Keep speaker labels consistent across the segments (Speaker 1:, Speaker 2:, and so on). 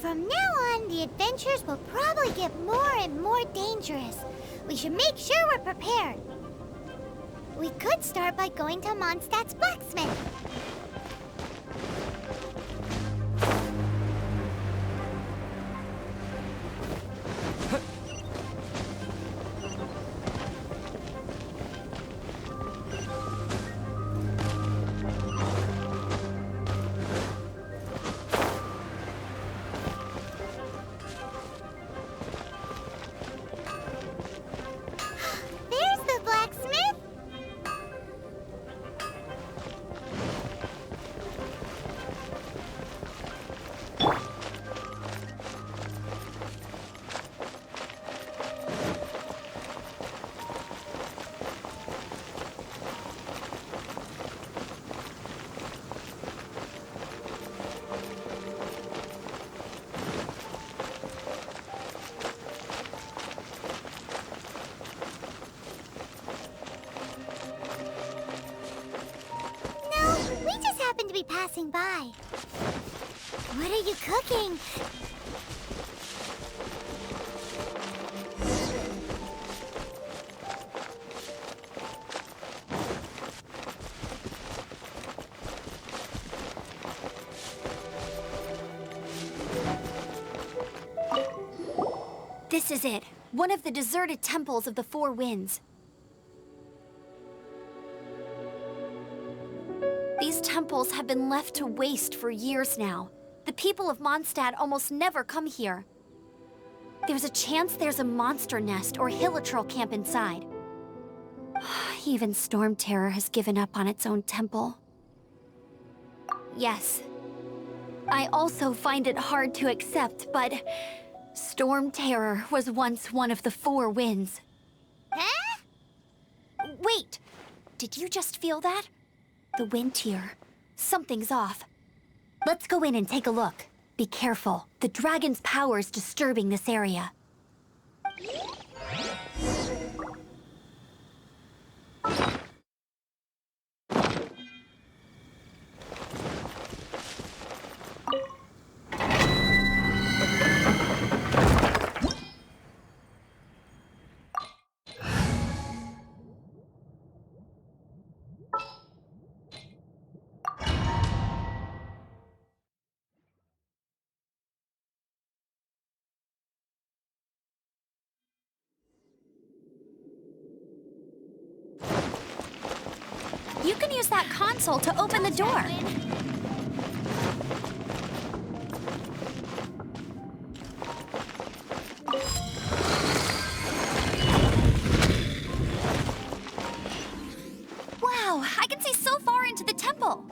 Speaker 1: From now on, the adventures will probably get more and more dangerous. We should make sure we're prepared. We could start by going to Mondstadt's blacksmith. Passing by. What are you cooking?
Speaker 2: This is it. One of the deserted temples of the Four Winds. These temples have been left to waste for years now. The people of Mondstadt almost never come here. There's a chance there's a monster nest or Hilitrol camp inside. Even Storm Terror has given up on its own temple. Yes. I also find it hard to accept, but Storm Terror was once one of the Four Winds.
Speaker 1: Huh?
Speaker 2: Wait! Did you just feel that? The wind here. Something's off. Let's go in and take a look. Be careful. The dragon's power is disturbing this area. You can use that console to open the door. Wow, I can see so far into the temple.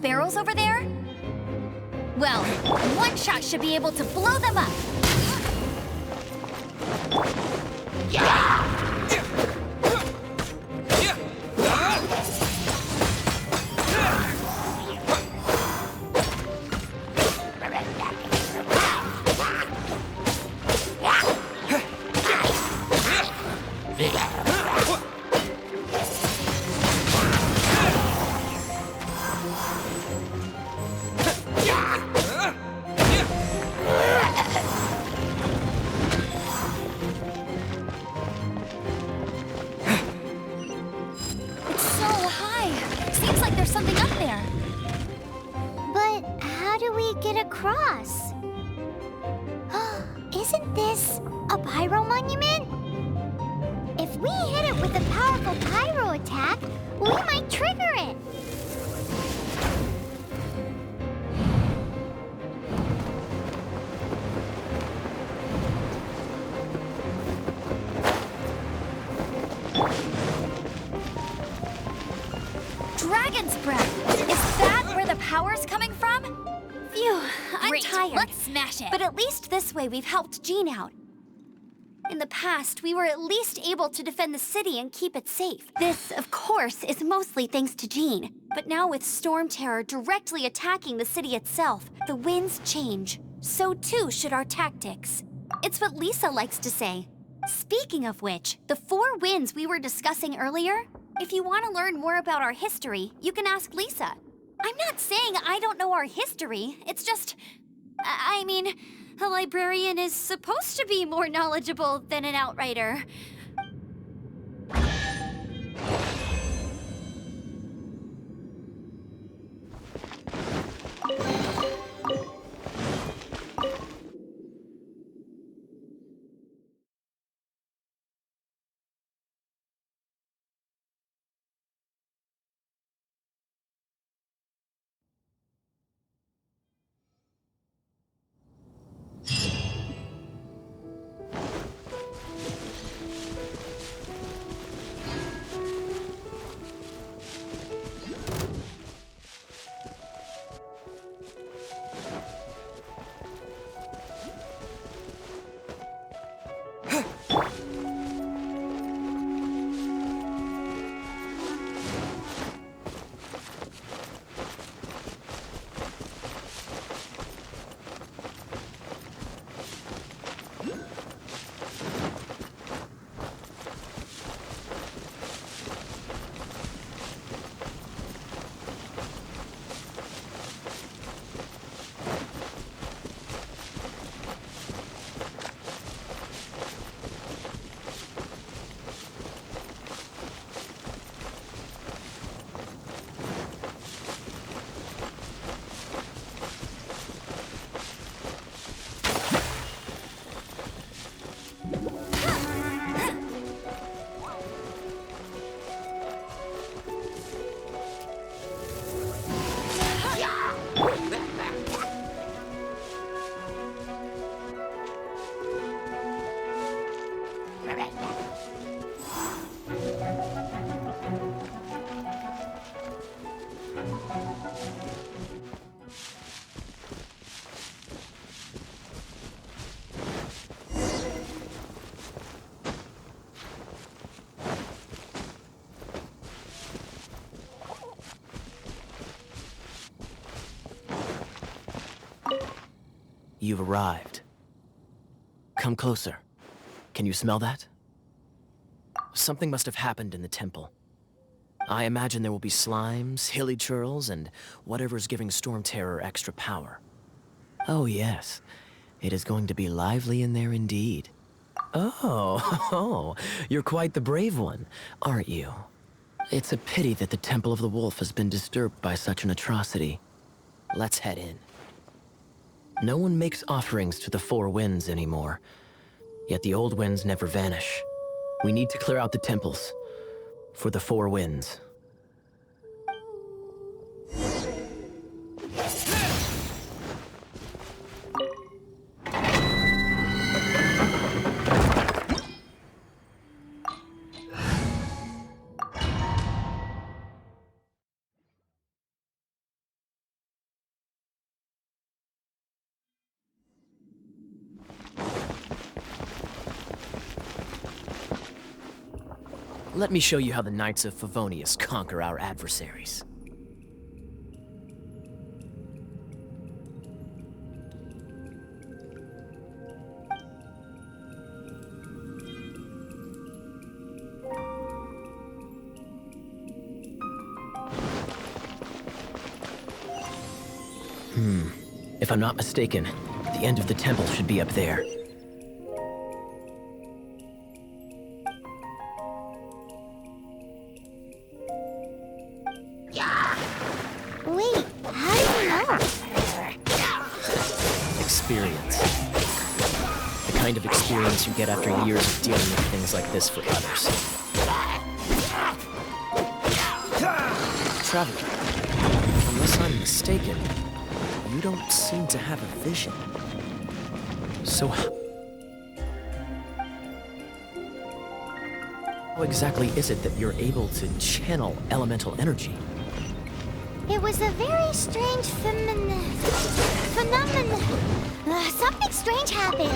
Speaker 2: Barrels over there? Well, one shot should be able to blow them up.
Speaker 1: make it across. Isn't this a pyro monument? If we hit it with a powerful pyro attack, we might trigger it.
Speaker 2: Dragon's breath! Is that where the power's coming from? Phew, I'm
Speaker 3: Great,
Speaker 2: tired.
Speaker 3: let's smash it.
Speaker 2: But at least this way we've helped Jean out. In the past, we were at least able to defend the city and keep it safe. This, of course, is mostly thanks to Jean. But now with Storm Terror directly attacking the city itself, the winds change. So too should our tactics. It's what Lisa likes to say. Speaking of which, the 4 winds we were discussing earlier, if you want to learn more about our history, you can ask Lisa. I'm not saying I don't know our history, it's just... I mean, a librarian is supposed to be more knowledgeable than an outrider.
Speaker 4: You've arrived. Come closer. Can you smell that? Something must have happened in the temple. I imagine there will be slimes, hilly churls, and whatever's giving Storm Terror extra power. Oh yes, it is going to be lively in there indeed. Oh, you're quite the brave one, aren't you? It's a pity that the Temple of the Wolf has been disturbed by such an atrocity. Let's head in. No one makes offerings to the 4 winds anymore, yet the old winds never vanish. We need to clear out the temples for the 4 winds. Let me show you how the Knights of Favonius conquer our adversaries. If I'm not mistaken, the end of the temple should be up there.
Speaker 1: Wait, how do you know?
Speaker 4: experience. The kind of experience you get after years of dealing with things like this for others. Traveler, unless I'm mistaken, you don't seem to have a vision. So how exactly is it that you're able to channel elemental energy?
Speaker 1: It was a very strange phenomenon. Something strange happened.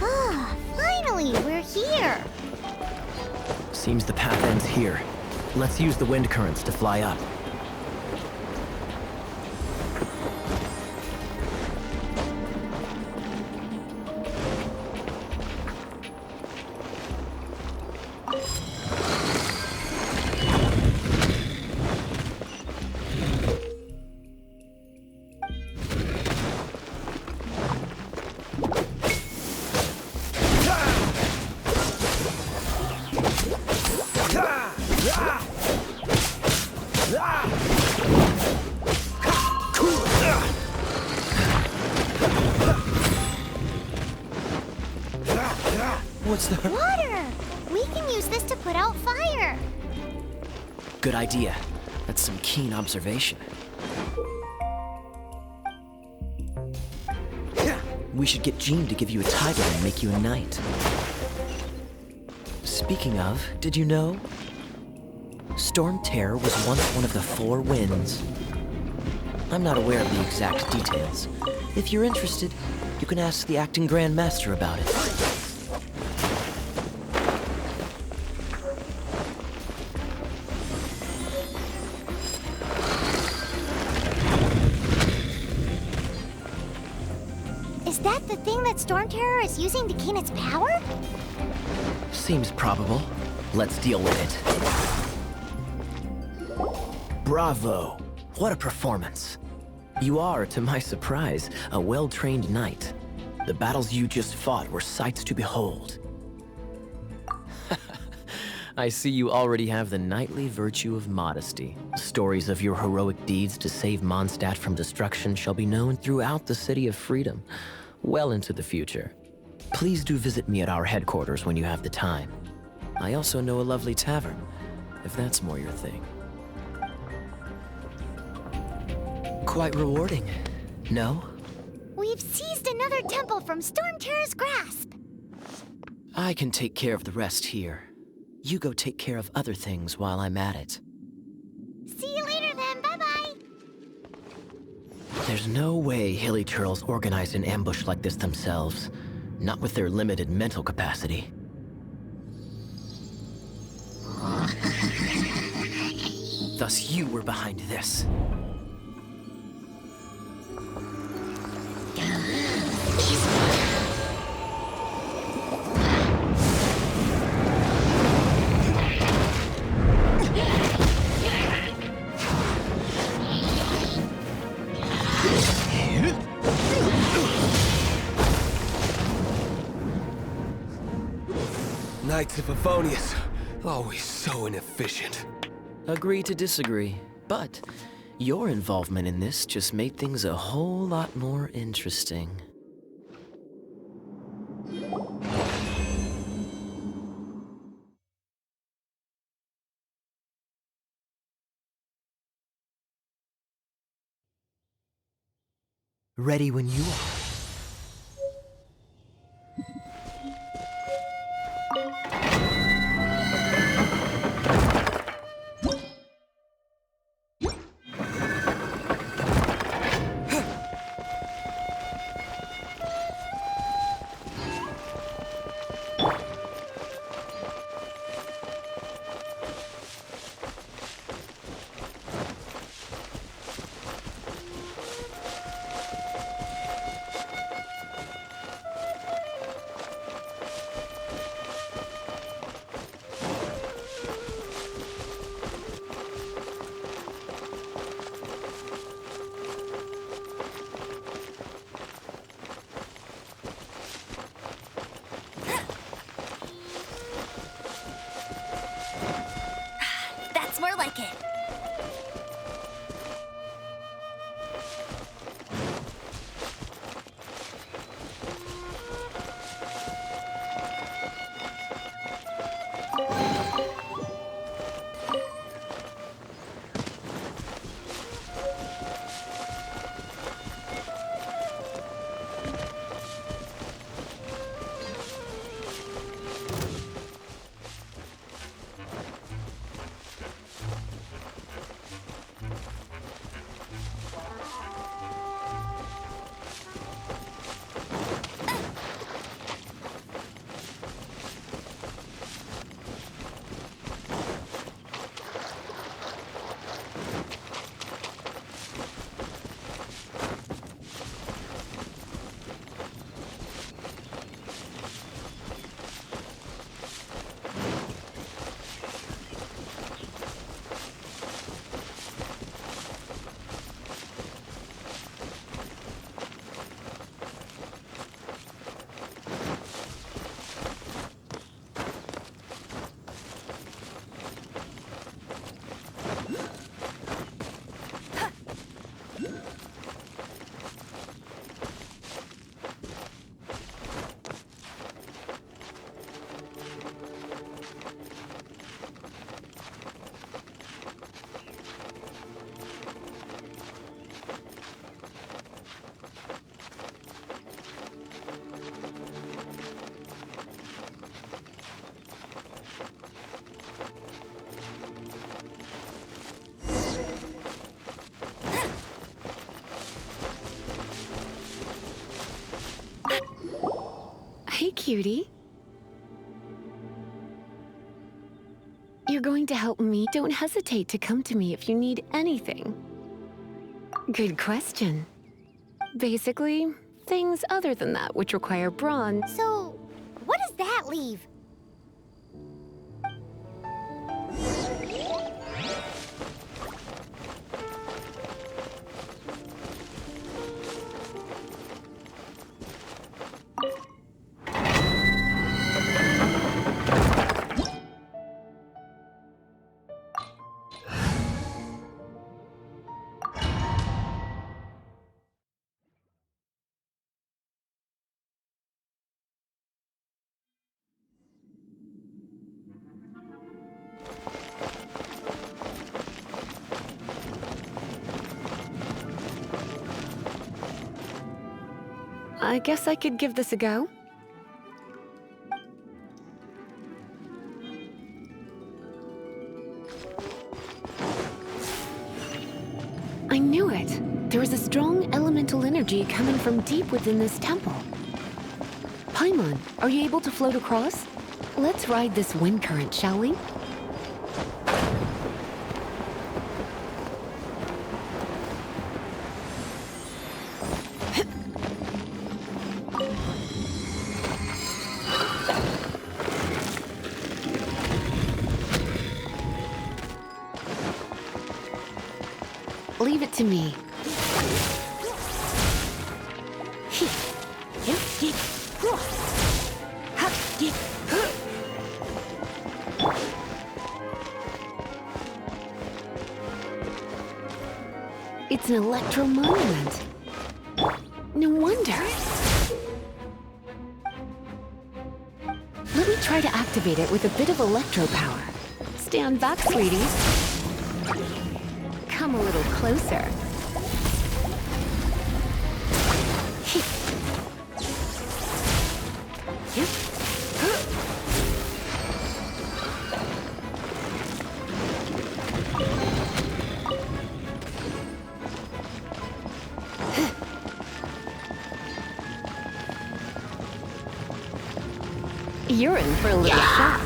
Speaker 1: Ah, finally, we're here.
Speaker 4: Seems the path ends here. Let's use the wind currents to fly up. What's the...
Speaker 1: Water! We can use this to put out fire.
Speaker 4: Good idea. That's some keen observation. We should get Jean to give you a title and make you a knight. Speaking of, did you know? Storm Terror was once one of the 4 winds. I'm not aware of the exact details. If you're interested, you can ask the acting Grand Master about it.
Speaker 1: Is that the thing that Storm Terror is using to gain its power?
Speaker 4: Seems probable. Let's deal with it. Bravo! What a performance. You are, to my surprise, a well-trained knight. The battles you just fought were sights to behold. I see you already have the knightly virtue of modesty. Stories of your heroic deeds to save Mondstadt from destruction shall be known throughout the City of Freedom, well into the future. Please do visit me at our headquarters when you have the time. I also know a lovely tavern, if that's more your thing. Quite rewarding, no?
Speaker 1: We've seized another temple from Storm Terror's grasp.
Speaker 4: I can take care of the rest here. You go take care of other things while I'm at it.
Speaker 1: See you later then, bye-bye.
Speaker 4: There's no way Hilly Turtles organized an ambush like this themselves. Not with their limited mental capacity. Thus you were behind this.
Speaker 3: Knights of Favonius, always so inefficient.
Speaker 4: Agree to disagree, but your involvement in this just made things a whole lot more interesting. Ready when you are.
Speaker 2: like it.
Speaker 5: Hey, cutie. You're going to help me? Don't hesitate to come to me if you need anything. Good question. Basically, things other than that which require brawn.
Speaker 1: So, what does that leave?
Speaker 5: I guess I could give this a go. I knew it. There is a strong elemental energy coming from deep within this temple. Paimon, are you able to float across? Let's ride this wind current, shall we? Leave it to me. It's an electro monument. No wonder. Let me try to activate it with a bit of electro power. Stand back, sweeties. Come a little closer. You're in for a little shock.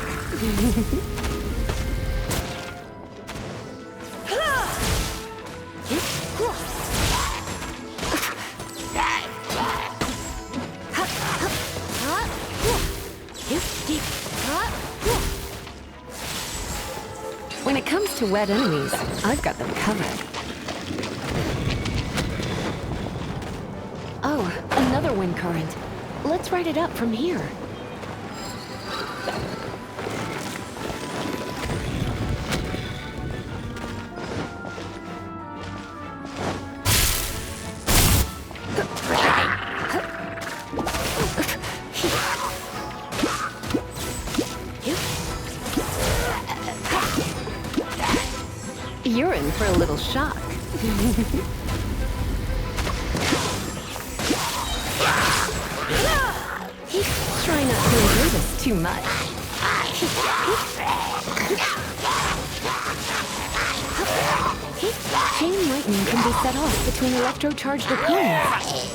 Speaker 5: When it comes to wet enemies, I've got them covered. Oh, another wind current. Let's ride it up from here. in for a little shock. Try not to enjoy this too much. Chain lightning can be set off between electro-charged opponents.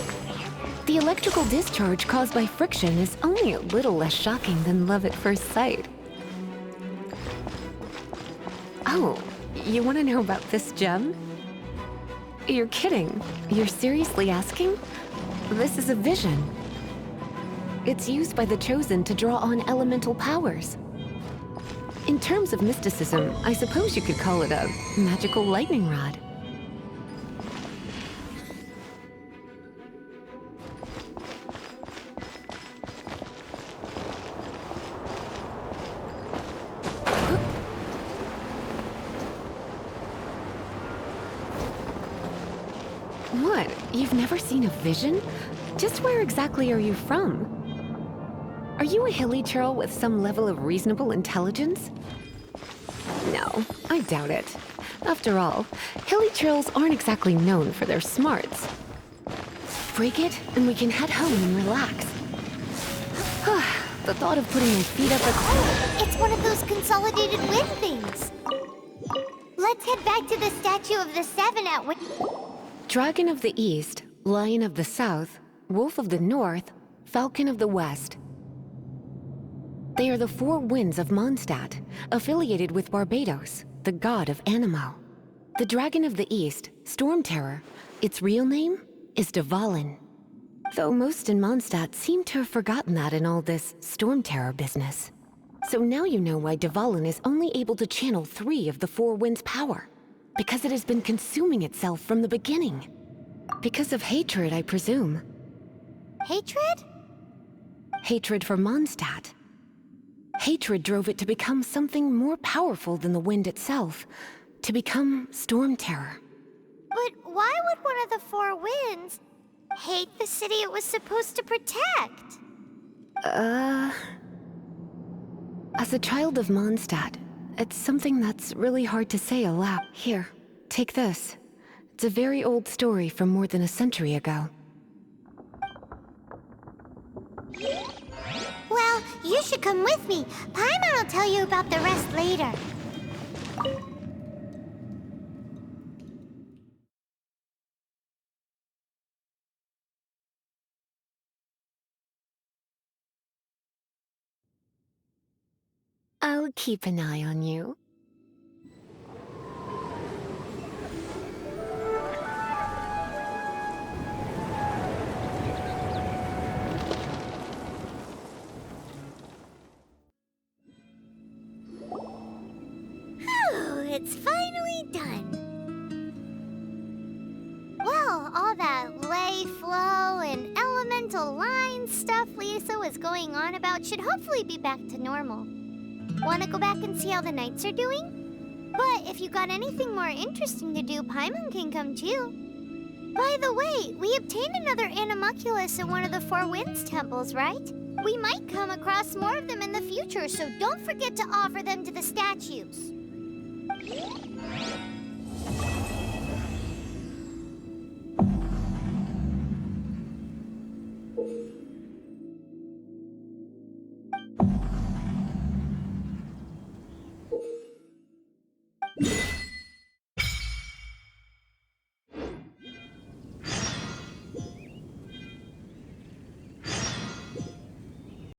Speaker 5: The electrical discharge caused by friction is only a little less shocking than love at first sight. Oh, you want to know about this gem? You're kidding. You're seriously asking? This is a vision. It's used by the Chosen to draw on elemental powers. In terms of mysticism, I suppose you could call it a magical lightning rod. What? You've never seen a vision? Just where exactly are you from? Are you a hilly churl with some level of reasonable intelligence? No, I doubt it. After all, hilly churls aren't exactly known for their smarts. Break it, and we can head home and relax. The thought of putting my feet up at...
Speaker 1: It's one of those consolidated wind things. Let's head back to the statue of the Seven at
Speaker 5: Dragon of the East, Lion of the South, Wolf of the North, Falcon of the West. They are the four winds of Mondstadt, affiliated with Barbados, the god of Anemo. The Dragon of the East, Storm Terror, its real name is Dvalin. Though most in Mondstadt seem to have forgotten that in all this Storm Terror business. So now you know why Dvalin is only able to channel 3 of the four winds' power. Because it has been consuming itself from the beginning. Because of hatred, I presume.
Speaker 1: Hatred?
Speaker 5: Hatred for Mondstadt. Hatred drove it to become something more powerful than the wind itself. To become Storm Terror.
Speaker 1: But why would one of the four winds hate the city it was supposed to protect?
Speaker 5: As a child of Mondstadt, it's something that's really hard to say aloud. Here, take this. It's a very old story from more than a century ago.
Speaker 1: Well, you should come with me. Paimon will tell you about the rest later.
Speaker 5: I'll keep an eye on you.
Speaker 1: It's finally done. Well, all that lay, flow, and elemental line stuff Lisa was going on about should hopefully be back to normal. Want to go back and see how the knights are doing? But if you got anything more interesting to do, Paimon can come too. By the way, we obtained another Animalculus in one of the Four Winds temples, right? We might come across more of them in the future, so don't forget to offer them to the statues.